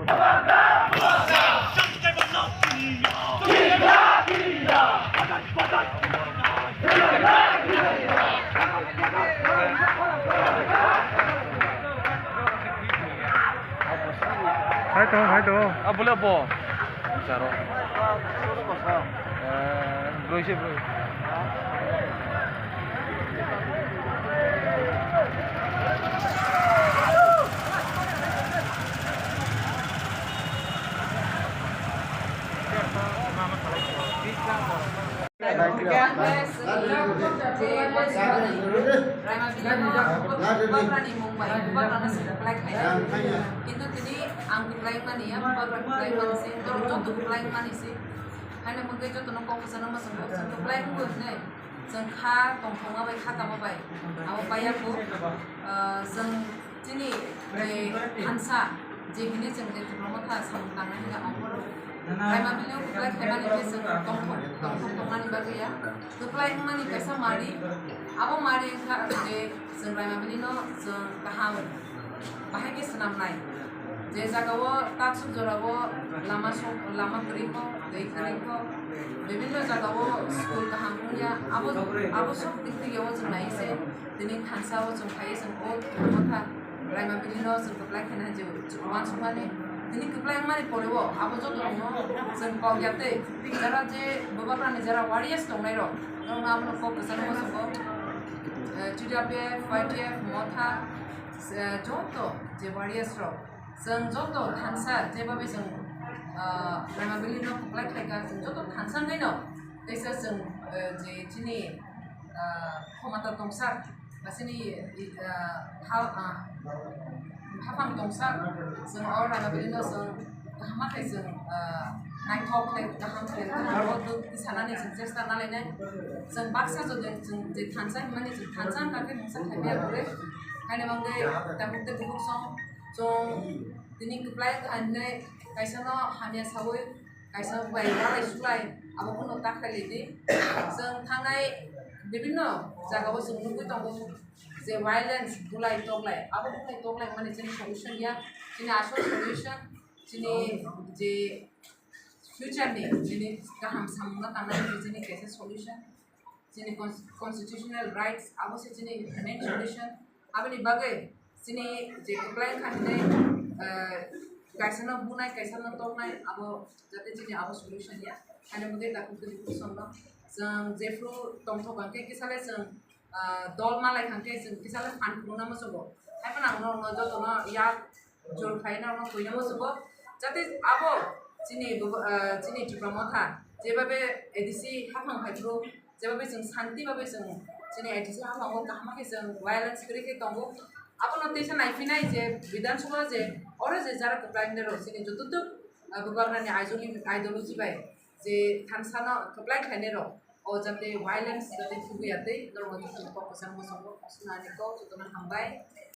Hai tu. Boleh apa? Cara. Bro isi bro. Itu tadi angkut lain mana ya, beberapa lain mana sih, kalau contoh lain mana sih, hanya mungkin contoh nongkrong kesana masuk, contoh lain pun nih, sengkha tongkong apa kata apa payah pun, seng sini hansa, jadi seng itu promo thas tangan hingga angkor, kayak mana kayak mana itu seng tongkong mana bagi ya, tuh lain mana biasa mari, apa mari kah seng kayak mana seng kaham, bahaya senam lain. जे जगह ताकसुक जराबो लामा करीबो देख करीबो विभिन्न जगह स्कूल का हमपुनिया अब सब दिखते ये वो चुनाई से दिने खांसा वो चुनाई से वो मथा राइमा बिलिनो से कपड़ा खेना जो चुमान चुमाने दिने कपड़ा हमारे पड़े वो अब जो तो से पाव जाते जरा जे बाबा प्राणी जरा वारियस तो नहीं रो तो ना हम लोग फोकस करना मसको चुजापे फाइटिया मथा जो तो जे वारियस रो जों जतो थानसा जेबाबे जों राइमाबिलिनो कपलाय खायगा जों जतो थानसा नायनो दैसा जों जे दिनै खमाता दंसा बासिनि हाफां दंसा जों अर राइमाबिलिनो जों गाहामाखै जों नायथक गाहाम खालामो सानानै जों चेष्टा नालायनाय जों बाक्सा जदों जों जे थानसा माने जों थानसा थाखाय नोंसा खायबाय आरो खायनो मांगे दाबुते बुक सं जों दिनै कपलाय खायनै कायसानो हानिया सावै कायसा बायराय सुलाय आबोखौनो ताखायलेदि जों थांनाय विभिन्न जागायाव जों नुबाय दं जे वायलेन्स बुलाय तगलाय आबो बुलाय तगलाय माने जोंनि सल्युशन गैया जोंनि आसल सल्युशन जोंनि जे फ्यूचरनि जोंनि गाहाम सानना थानाय जोंनि कायसा सल्युशन जोंनि कन्स्टिट्यूशनल राइट्स आबो जोंनि मेन सल्युशन आबोनि बागै जोंनि जे कपलाय खायनै kaisana bunai kaisana toknai abo jate jini abo solution ya ane muge taku kiri kusonno jeng jefru tongtho bangke kisale jeng dol malai khangke jeng kisale fan kuna mosobo haipana no joto no ya jor khaina no koina mosobo jate abo jini diplomata jebabe edisi hafang khaitru jebabe jeng santi babe jeng jini edisi hafang o kahma ke jeng violence kiri ke tongo apa notation naifina je bidan sabha je ore je jara कपलाय ने रोसिनि जतुतु गोबारनानि ideology by J थानसाना कपलाय खायने रो ओ जाते वायलेंस जाते फुगियाते नरमति फोकस मोसंगो सुनानि को जतना हामबाय